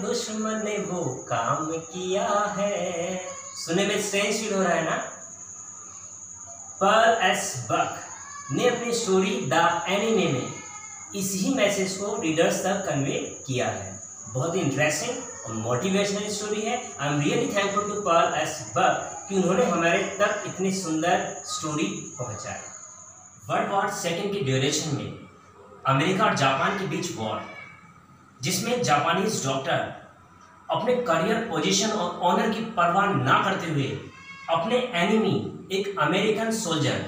दुश्मन ने वो काम किया है। सुनने में स्ट्रेंज फील हो रहा है ना। पर्ल एस बक ने अपनी स्टोरी द एनिमे में इसी मैसेज को रीडर्स तक कन्वे किया है। बहुत ही इंटरेस्टिंग और मोटिवेशनल स्टोरी है। I am really thankful to Pearl S Buck कि उन्होंने हमारे तक इतनी सुंदर स्टोरी पहुंचाई। वर्ल्ड वॉर सेकेंड की ड्यूरेशन में अमेरिका और जापान के बीच वॉर, जिसमें जापानीज डॉक्टर अपने करियर, पोजीशन और ऑनर की परवाह ना करते हुए अपने एनिमी, एक अमेरिकन सोल्जर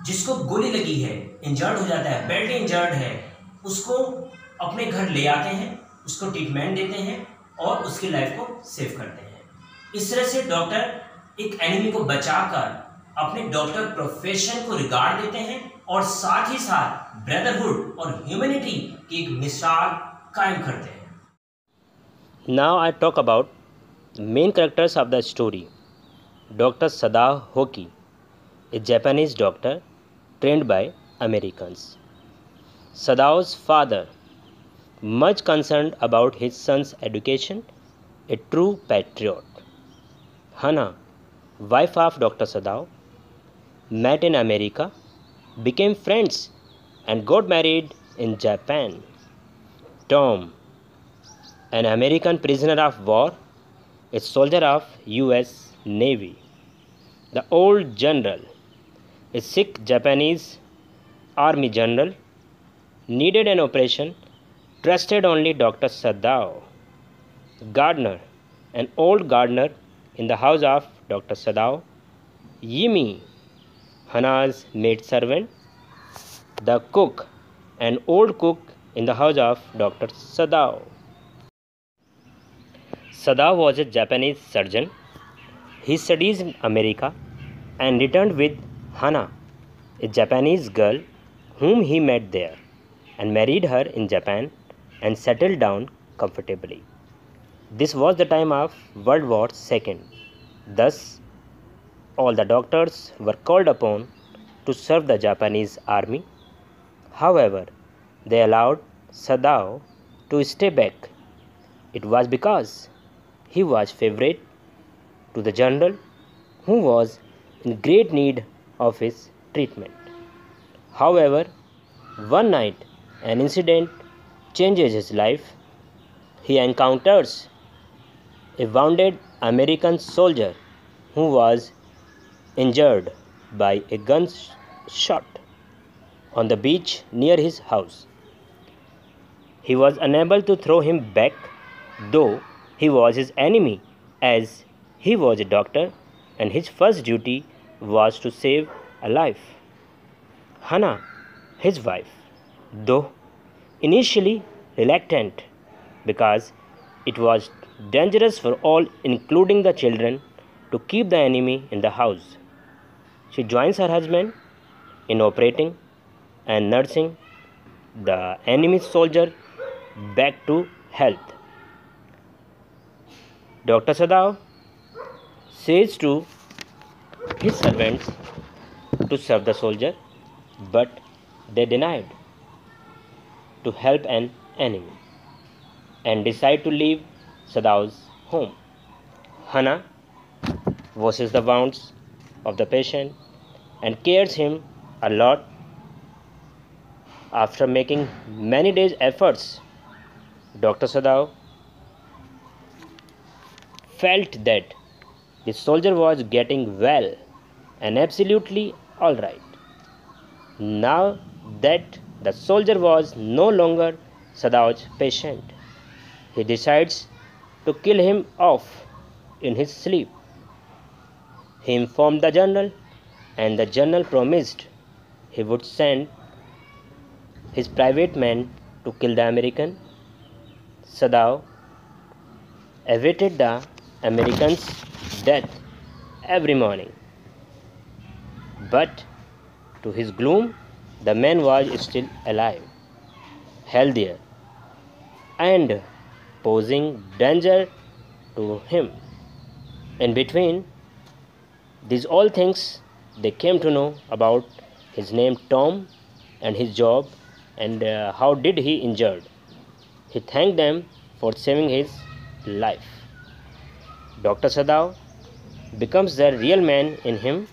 जिसको गोली लगी है, इंजर्ड हो जाता है, बैडली इंजर्ड है, उसको अपने घर ले आते हैं, उसको ट्रीटमेंट देते हैं और उसकी लाइफ को सेव करते हैं। इस तरह से डॉक्टर एक एनिमी को बचाकर अपने डॉक्टर प्रोफेशन को रिगार्ड देते हैं और साथ ही साथ ब्रदरहुड और ह्यूमैनिटी की एक मिसाल कायम करते हैं। Now I talk about the main characters of the story. Dr. Sadao Hoki, a Japanese doctor trained by Americans. Sadao's father, much concerned about his son's education, a true patriot. Hana, wife of Dr. Sadao, met in America, became friends, and got married in Japan. Tom, an American prisoner of war, a soldier of US Navy. The old general, a sick Japanese army general, needed an operation, trusted only Dr. Sadao. Gardener, an old gardener in the house of Dr. Sadao. Yimi, Hana's maid servant. The cook, an old cook in the house of Dr. Sadao. Sadao was a Japanese surgeon. He studied in America and returned with Hana, a Japanese girl whom he met there, and married her in Japan and settled down comfortably. This was the time of World War II. Thus, all the doctors were called upon to serve the Japanese army. However, they allowed Sadao to stay back. It was because he was favorite to the general who was in great need of his treatment. However, one night an incident changes his life. He encounters a wounded American soldier who was injured by a gunshot on the beach near his house. He was unable to throw him back, though he was his enemy, as he was a doctor and his first duty was to save a life. Hana, his wife, though initially reluctant because it was dangerous for all, including the children, to keep the enemy in the house, she joins her husband in operating and nursing the enemy soldier back to health. Dr. Sadao says to his servants to serve the soldier, but they denied to help an enemy and decide to leave Sadao's home. Hana washes the wounds of the patient and cares him a lot. After making many days' efforts, Dr. Sadao felt that the soldier was getting well and absolutely all right. Now that the soldier was no longer Sadao's patient, he decides to kill him off in his sleep. He informed the general, and the general promised he would send his private men to kill the American. Sadao awaited the American's death every morning, but to his gloom, the man was still alive, healthier, and posing danger to him. In between these all things, they came to know about his name Tom and his job and how did he injured. He thanked them for saving his life. Dr. Sadao becomes the real man in him,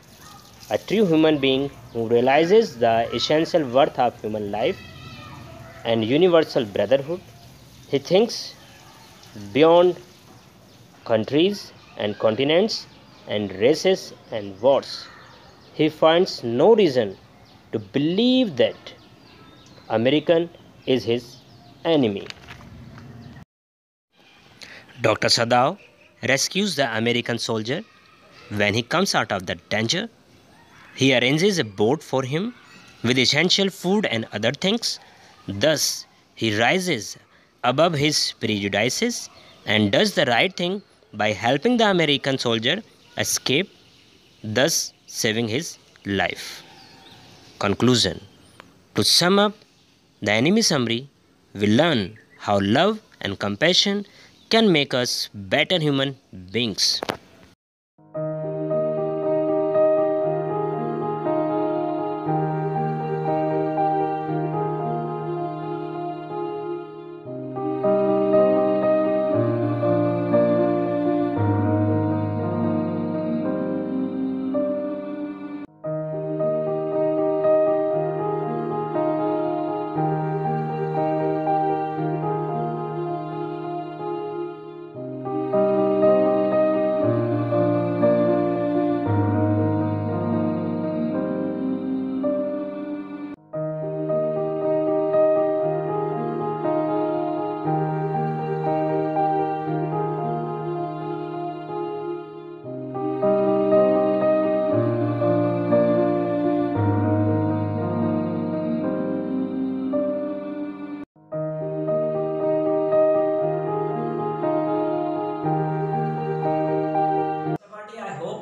a true human being who realizes the essential worth of human life and universal brotherhood. He thinks beyond countries and continents and races and wars. He finds no reason to believe that American is his enemy. Dr. Sadao rescues the American soldier when he comes out of the danger. He arranges a boat for him with essential food and other things. Thus, he rises above his prejudices and does the right thing by helping the American soldier escape, thus saving his life. Conclusion. To sum up the enemy summary, we learn how love and compassion can make us better human beings.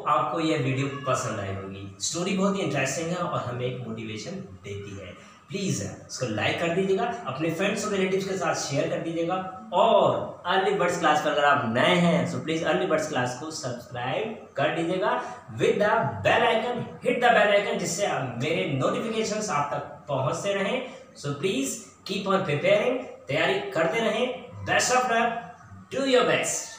आपको यह video पसंद आई होगी। Story बहुत ही interesting है और हमें एक मोटिवेशन देती है। प्लीज़ इसको लाइक कर दीजिएगा, अपने फ्रेंड्स और रिलेटिव्स के साथ शेयर कर दीजिएगा और अर्ली बर्ड्स क्लास पर अगर आप नए हैं तो प्लीज़ अर्ली बर्ड्स क्लास को सब्सक्राइब कर दीजिएगा with the bell icon, hit the bell icon, जिससे मेरे नोटिफिकेशंस आप तक पहुंचते रहें। So please keep on preparing, तैयारी करते रहें। Best of luck, do your best.